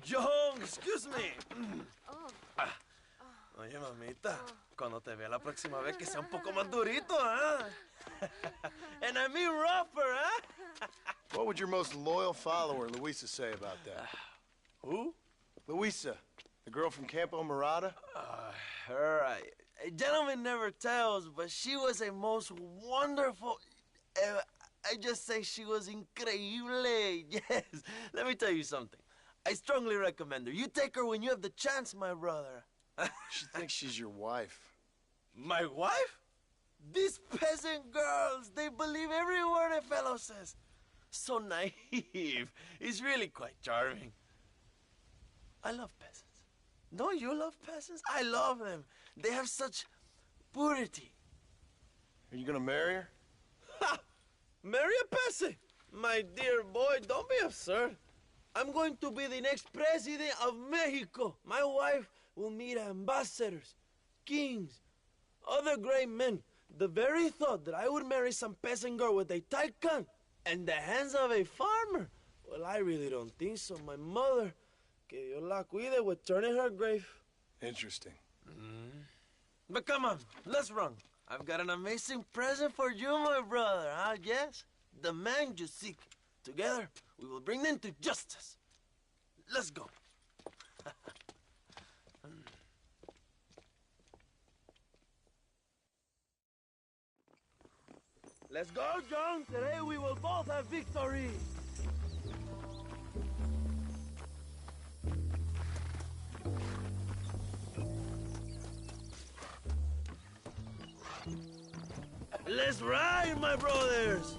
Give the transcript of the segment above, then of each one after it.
John, excuse me. Oye, mamita, cuando te vea la próxima vez que sea un poco más durito, ¿eh? And I mean rougher, ¿eh? What would your most loyal follower, Luisa, say about that? Who? Luisa, the girl from Campo Murata? Her, a gentleman never tells, but she was a most wonderful... I just say she was increíble. Yes. Let me tell you something. I strongly recommend her. You take her when you have the chance, my brother. She thinks she's your wife. My wife? These peasant girls, they believe every word a fellow says. So naive. It's really quite charming. I love peasants. Don't you love peasants? I love them. They have such purity. Are you gonna marry her? Ha! Marry a peasant? My dear boy, don't be absurd. I'm going to be the next president of Mexico. My wife will meet ambassadors, kings, other great men. The very thought that I would marry some peasant girl with a tight gun and the hands of a farmer, well, I really don't think so. My mother, que Dios la cuide, would turn in her grave. Interesting. But come on, let's run. I've got an amazing present for you, my brother, huh? Yes? The man you seek. Together, we will bring them to justice. Let's go. Let's go, John. Today we will both have victory. Let's ride, my brothers.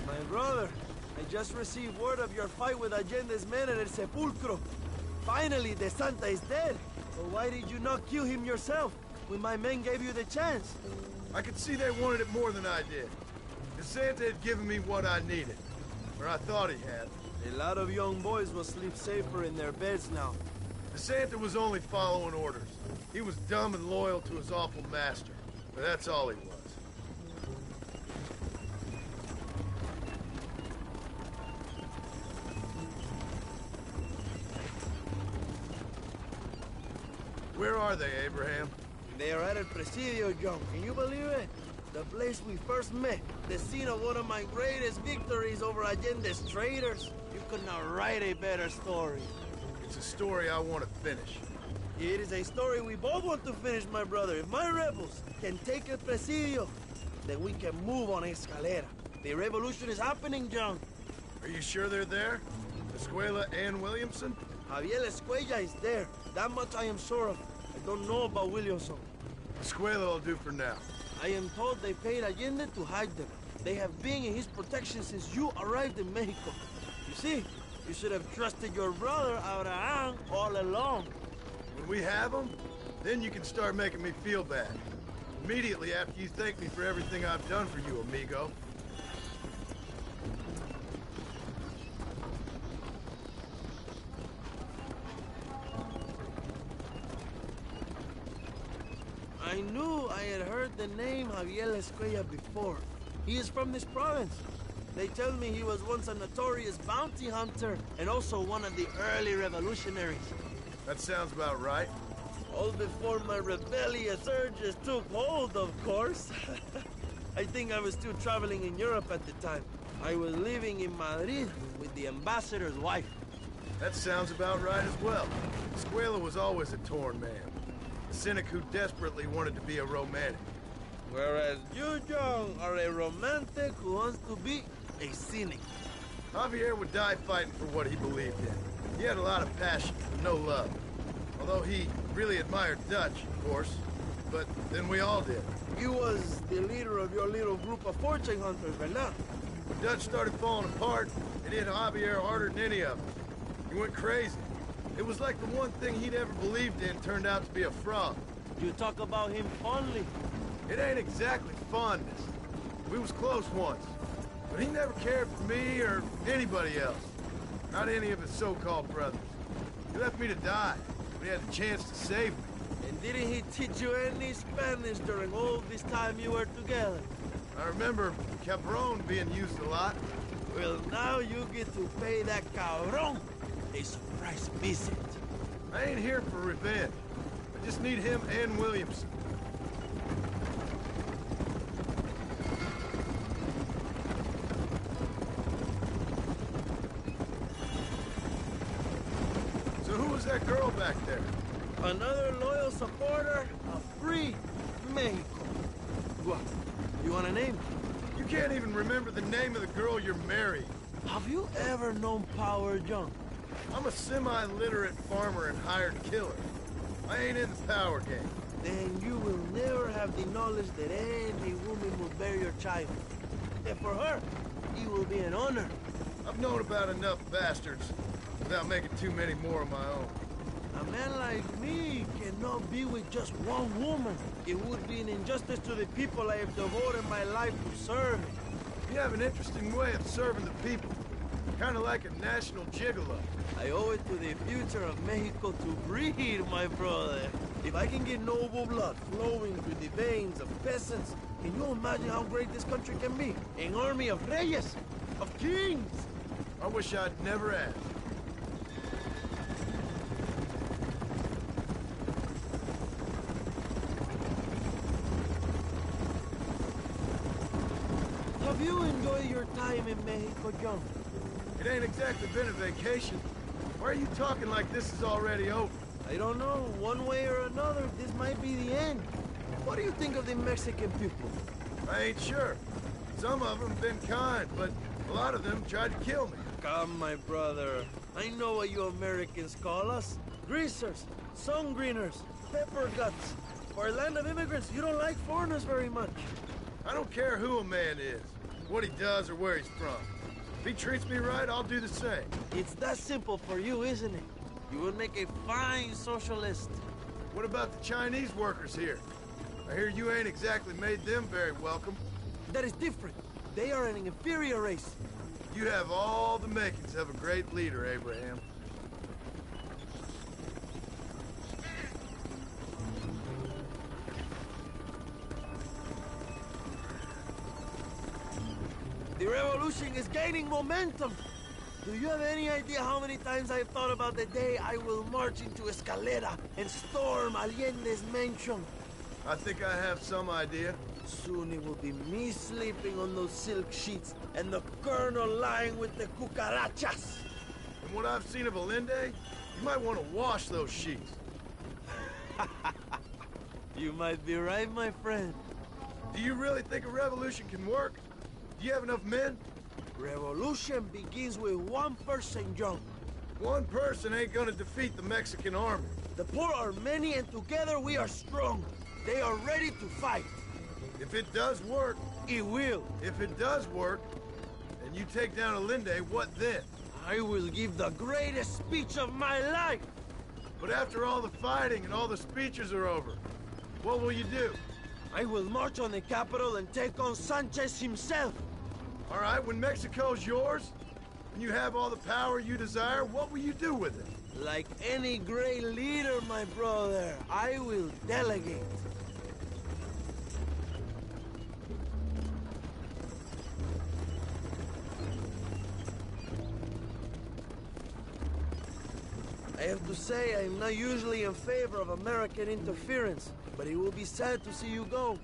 My brother, I just received word of your fight with Allende's men at El Sepulcro. Finally, the Santa is dead. But why did you not kill him yourself when my men gave you the chance? I could see they wanted it more than I did. The Santa had given me what I needed. Or I thought he had. A lot of young boys will sleep safer in their beds now. The Santa was only following orders. He was dumb and loyal to his awful master. But that's all he was. Where are they, Abraham? They are at El Presidio, John. Can you believe it? The place we first met. The scene of one of my greatest victories over Allende's traitors. You could not write a better story. It's a story I want to finish. It is a story we both want to finish, my brother. If my rebels can take El Presidio, then we can move on Escalera. The revolution is happening, John. Are you sure they're there? Escuela and Williamson? Javier Escuella is there. That much I am sure of. I don't know about Williamson. Escuela will do for now. I am told they paid Allende to hide them. They have been in his protection since you arrived in Mexico. You see, you should have trusted your brother, Abraham, all along. When we have them, then you can start making me feel bad. Immediately after you thank me for everything I've done for you, amigo. I knew I had heard the name Javier Escuella before. He is from this province. They tell me he was once a notorious bounty hunter and also one of the early revolutionaries. That sounds about right. All before my rebellious urges took hold, of course. I think I was still traveling in Europe at the time. I was living in Madrid with the ambassador's wife. That sounds about right as well. Escuela was always a torn man. A cynic who desperately wanted to be a romantic. Whereas you, John, are a romantic who wants to be a cynic. Javier would die fighting for what he believed in. He had a lot of passion, but no love. Although he really admired Dutch, of course. But then we all did. He was the leader of your little group of fortune hunters, ¿verdad? When Dutch started falling apart, it hit Javier harder than any of them. He went crazy. It was like the one thing he'd ever believed in turned out to be a fraud. You talk about him fondly. It ain't exactly fondness. We was close once. But he never cared for me or anybody else. Not any of his so-called brothers. He left me to die, but he had the chance to save me. And didn't he teach you any Spanish during all this time you were together? I remember Cabron being used a lot. Well, now you get to pay that cabron a surprise visit. I ain't here for revenge. I just need him and Williamson. So who was that girl back there? Another loyal supporter of free Mexico. What? You want a name? You can't even remember the name of the girl you're marrying. Have you ever known Power John? I'm a semi-literate farmer and hired killer. I ain't in the power game. Then you will never have the knowledge that any woman will bear your child. And for her, it will be an honor. I've known about enough bastards without making too many more of my own. A man like me cannot be with just one woman. It would be an injustice to the people I have devoted my life to serving. You have an interesting way of serving the people. Kind of like a national gigolo. I owe it to the future of Mexico to breed, my brother. If I can get noble blood flowing through the veins of peasants, can you imagine how great this country can be? An army of reyes, of kings. I wish I'd never asked. Have you enjoyed your time in Mexico, John? It ain't exactly been a vacation. Why are you talking like this is already over? I don't know. One way or another, this might be the end. What do you think of the Mexican people? I ain't sure. Some of them been kind, but a lot of them tried to kill me. Come, my brother. I know what you Americans call us. Greasers, sun greeners, pepper guts. For a land of immigrants, you don't like foreigners very much. I don't care who a man is, what he does or where he's from. If he treats me right, I'll do the same. It's that simple for you, isn't it? You would make a fine socialist. What about the Chinese workers here? I hear you ain't exactly made them very welcome. That is different. They are an inferior race. You have all the makings of a great leader, Abraham. The revolution is gaining momentum. Do you have any idea how many times I've thought about the day I will march into Escalera and storm Allende's mansion? I think I have some idea. Soon it will be me sleeping on those silk sheets and the colonel lying with the cucarachas. From what I've seen of Allende, you might want to wash those sheets. You might be right, my friend. Do you really think a revolution can work? Do you have enough men? Revolution begins with one person, John. One person ain't gonna defeat the Mexican army. The poor are many and together we are strong. They are ready to fight. If it does work, It will. if it does work, and you take down Allende, what then? I will give the greatest speech of my life. But after all the fighting and all the speeches are over, what will you do? I will march on the capital and take on Sanchez himself. All right, when Mexico's yours, and you have all the power you desire, what will you do with it? Like any great leader, my brother, I will delegate. I have to say, I'm not usually in favor of American interference, but it will be sad to see you go.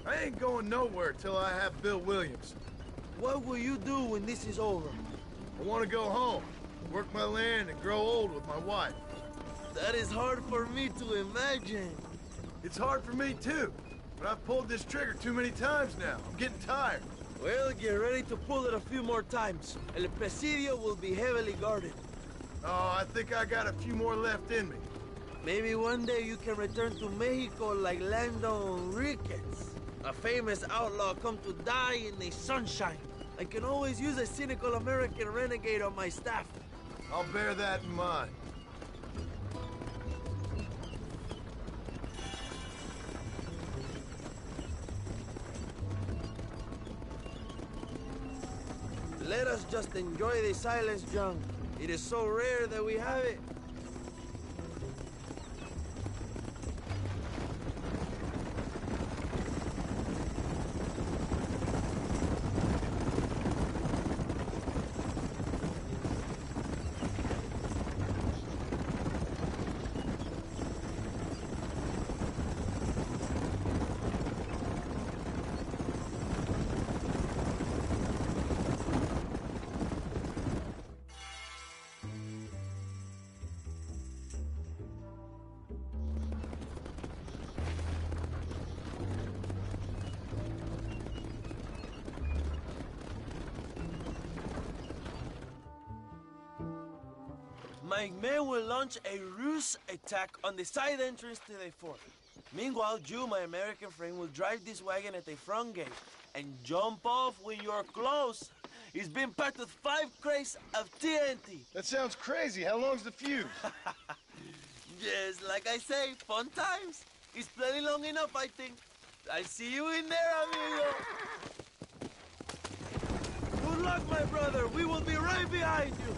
I ain't going nowhere till I have Bill Williams. What will you do when this is over? I want to go home, work my land, and grow old with my wife. That is hard for me to imagine. It's hard for me, too, but I've pulled this trigger too many times now. I'm getting tired. Well, get ready to pull it a few more times. El Presidio will be heavily guarded. Oh, I think I got a few more left in me. Maybe one day you can return to Mexico like Lando Enriquez. A famous outlaw come to die in the sunshine. I can always use a cynical American renegade on my staff. I'll bear that in mind. Let us just enjoy the silence, John. It is so rare that we have it. My men will launch a ruse attack on the side entrance to the fort. Meanwhile, you, my American friend, will drive this wagon at the front gate and jump off when you're close. It's been packed with 5 crates of TNT. That sounds crazy. How long's the fuse? Yes, like I say, fun times. It's plenty long enough, I think. I see you in there, amigo. Good luck, my brother. We will be right behind you.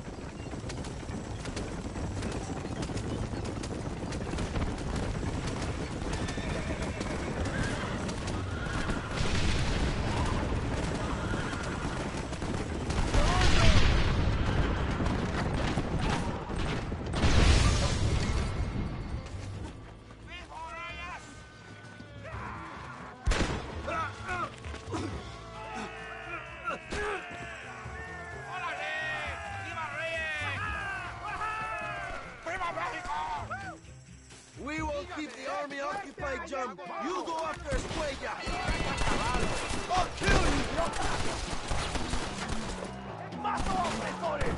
We will keep the army occupied, John. You go after Escuella. I'll kill you, ¡Más opresores!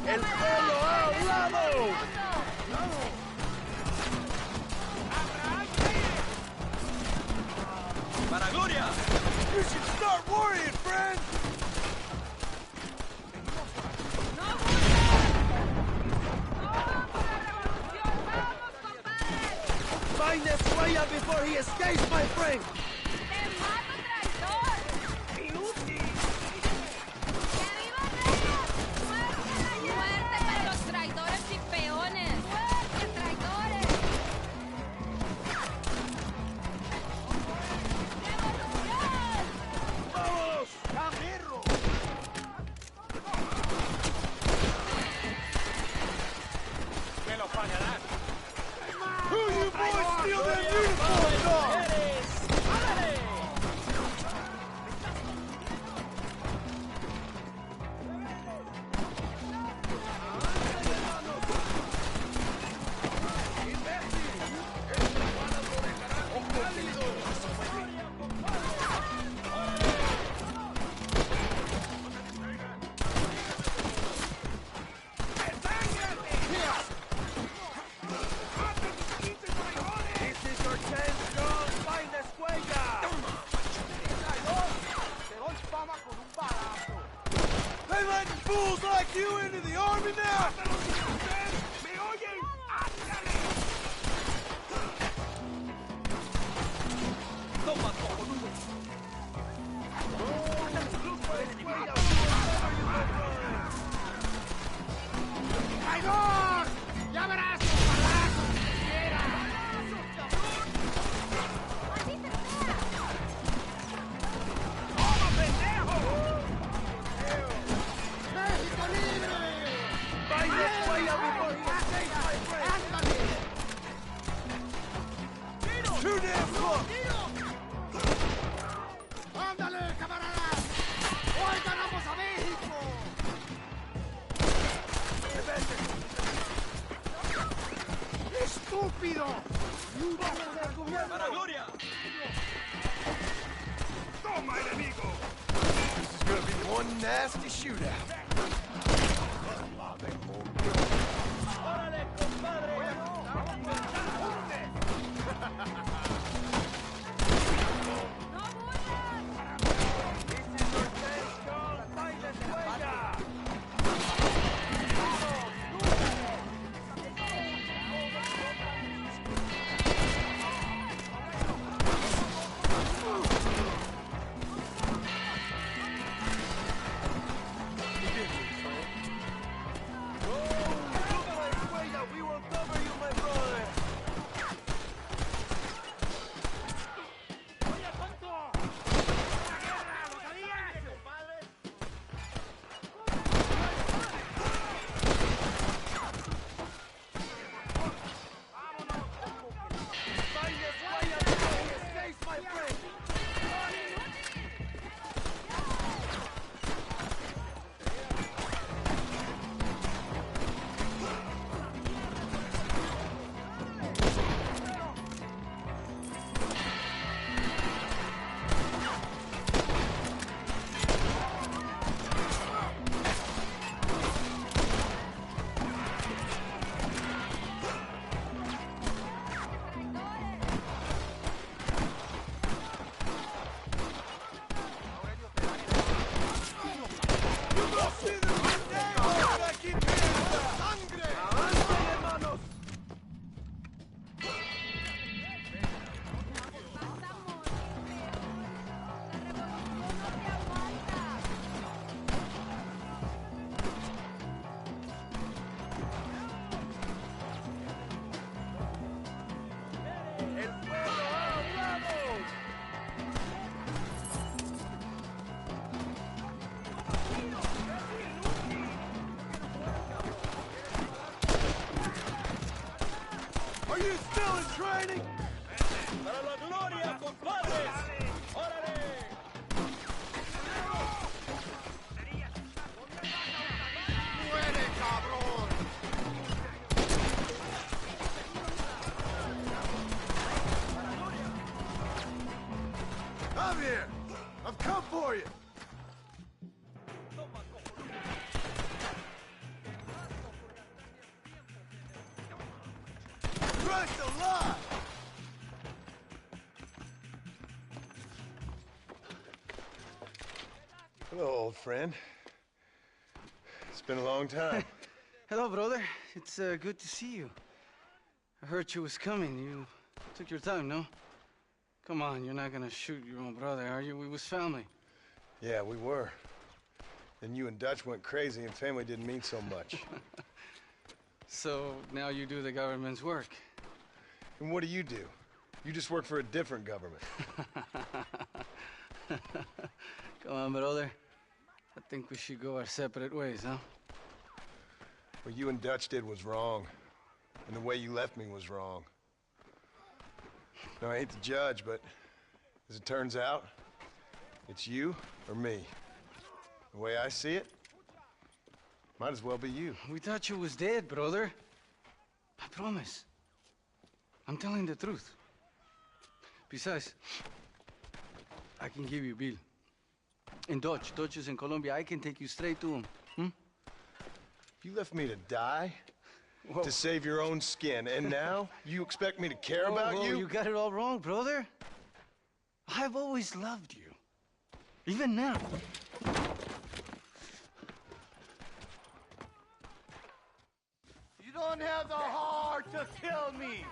¡El pueblo ha hablado! ¡Para gloria! You should start worrying, friend! Find Escuella before he escapes, my friend! They letting fools like you into the army now? ¡Traidor! ¡Ya verás los balazos que quieras! ¡Toma, pendejo! ¡México libre! Find Escuella before he escapes, my friend! ¡Ándale! Too damn close! ¡Ándale, camaradas! ¡Hoy ganamos a México! ¡Estúpido! ¡Para gloria! ¡Toma, enemigo! This is gonna be one nasty shootout. ¡Órale, compadre! Are you still in training? ¡Para la gloria, compadres! ¡Órale! ¡Muere, cabrón! Javier, I've come for you. Christ alive! Hello, old friend. It's been a long time. Hello, brother. It's good to see you. I heard you was coming. You took your time, no? Come on, you're not gonna shoot your own brother, are you? We was family. Yeah, we were. Then you and Dutch went crazy and family didn't mean so much. So now you do the government's work. And what do? You just work for a different government. Come on, brother. I think we should go our separate ways, huh? What you and Dutch did was wrong. And the way you left me was wrong. Now, I hate to judge, but as it turns out, it's you or me. The way I see it, might as well be you. We thought you was dead, brother. I promise. I'm telling the truth. Besides, I can give you Bill. In Dutch. Dutch is in Colombia. I can take you straight to him. You left me to die? Whoa. To save your own skin, and now you expect me to care about Whoa, you? You got it all wrong, brother. I've always loved you. Even now. You don't have the heart to kill me!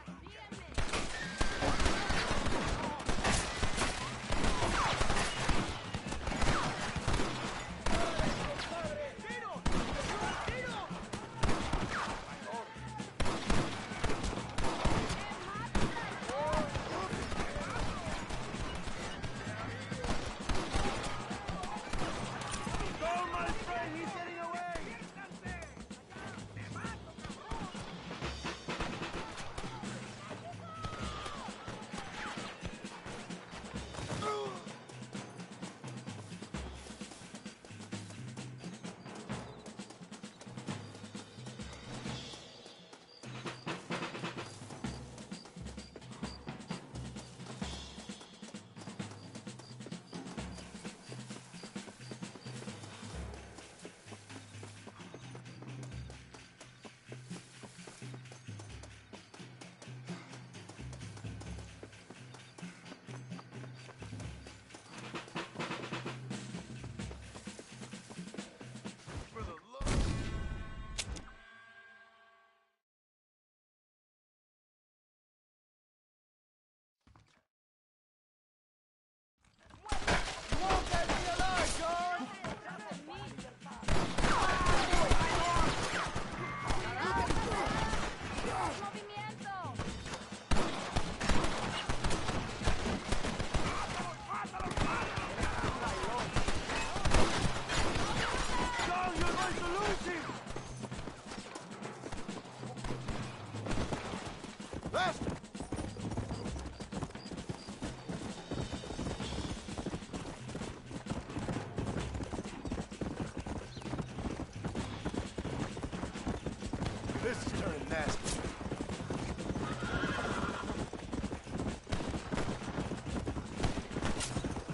This is turning nasty.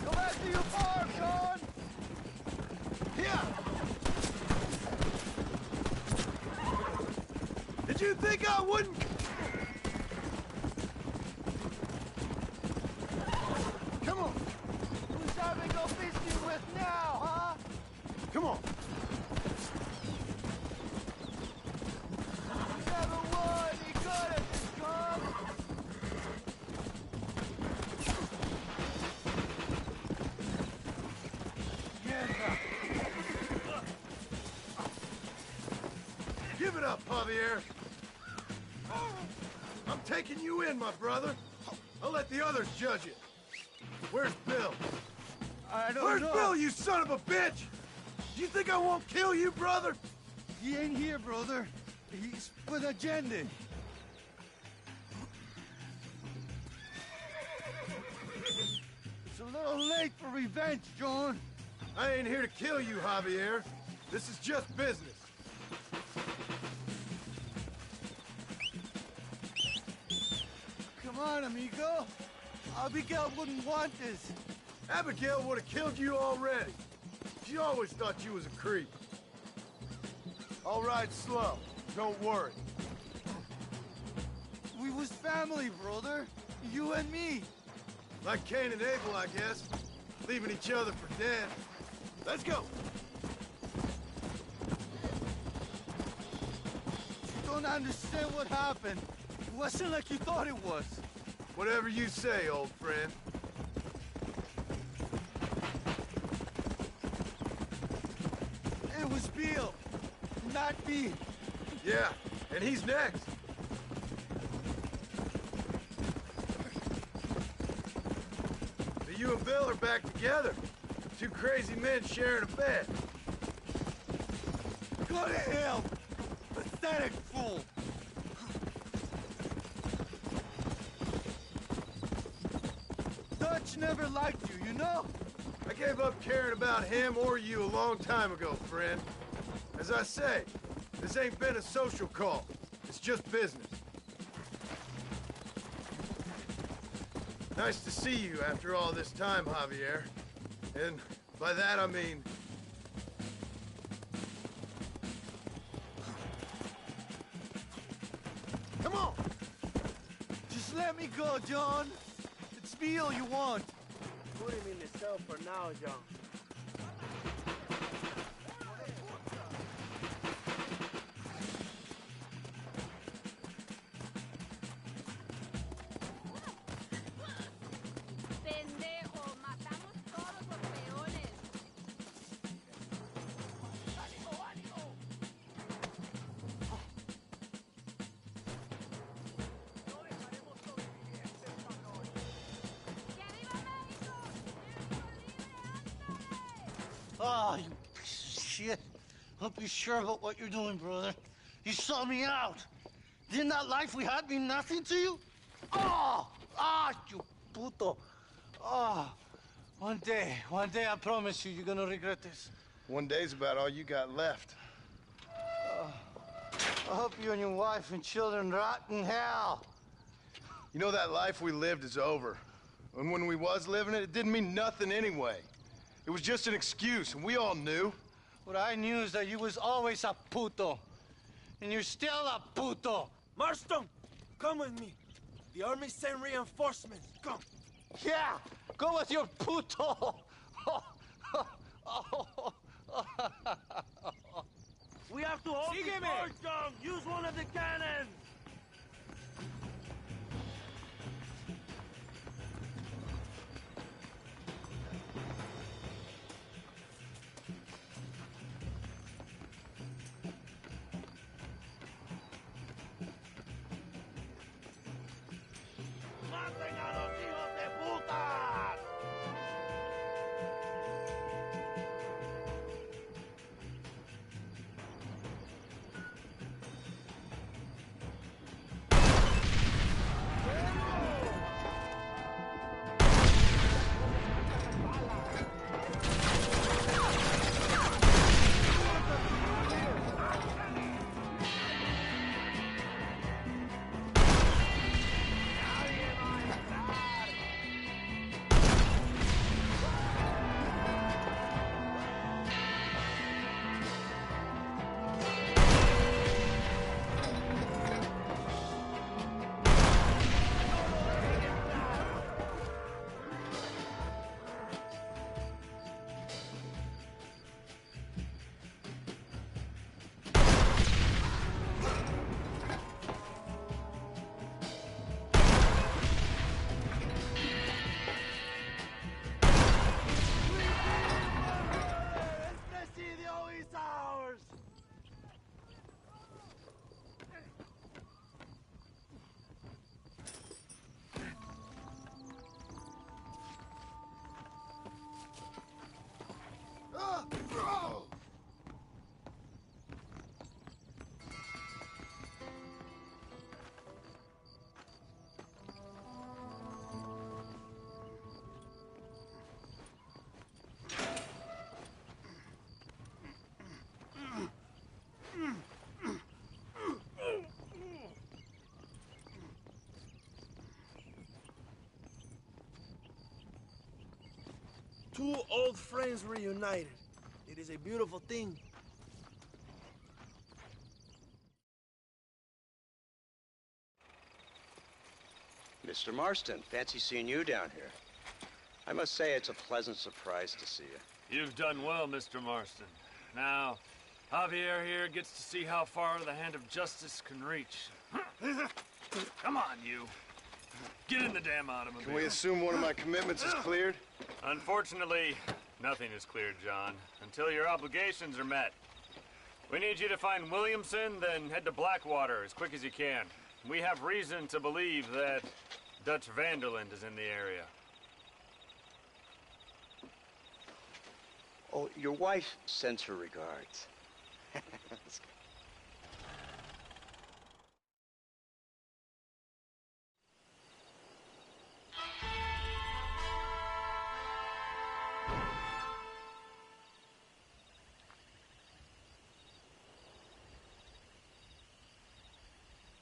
Go back to your farm, Sean! Yeah! Did you think I wouldn't? Come on! Who's having go fishing with now, huh? Come on! You never were any good at this, John! Give it up, Javier. I'm taking you in, my brother. I'll let the others judge it. Where's Bill? I don't Where's know. Bill, you son of a bitch? Do you think I won't kill you, brother? He ain't here, brother. He's with Allende. little late for revenge, John. I ain't here to kill you, Javier. This is just business. Come on, amigo. Abigail wouldn't want this. Abigail would have killed you already. She always thought you was a creep. All right, slow. Don't worry. We was family, brother. You and me. Like Cain and Abel, I guess. Leaving each other for dead. Let's go. You don't understand what happened. It wasn't like you thought it was. Whatever you say, old friend. It was Bill, not me. Yeah, and he's next. But you and Bill are back together. Two crazy men sharing a bed. Go to hell! Pathetic fool! Dutch never liked you, you know? I gave up caring about him or you a long time ago, friend. As I say, this ain't been a social call. It's just business. Nice to see you after all this time, Javier. And by that I mean... Come on! Just let me go, John. It's me all you want. Put him in the cell for now, John. Pendejo, matamos todos los peones. ¡Que viva México! Oh, you piece of shit. Don't be sure about what you're doing, brother. You saw me out. Didn't that life we had mean nothing to you? Oh! Ah, you puto. Oh. One day, I promise you, you're gonna regret this. One day's about all you got left. I hope you and your wife and children rot in hell. You know that life we lived is over. And when we was living it, it didn't mean nothing anyway. It was just an excuse, and we all knew. What I knew is that you was always a puto. And you're still a puto. Marston, come with me. The army sent reinforcements. Come. Yeah, go with your puto. We have to hold the fort, John. Use one of the cannons. ¡Maten a los hijos de puta! old friends reunited. It is a beautiful thing. Mr. Marston, fancy seeing you down here. I must say it's a pleasant surprise to see you. You've done well, Mr. Marston. Now, Javier here gets to see how far the hand of justice can reach. Come on, you. Get in the damn automobile. Can we assume one of my commitments is cleared? Unfortunately, nothing is cleared, John, until your obligations are met. We need you to find Williamson, then head to Blackwater as quick as you can. We have reason to believe that Dutch Vanderland is in the area. Oh, your wife sends her regards.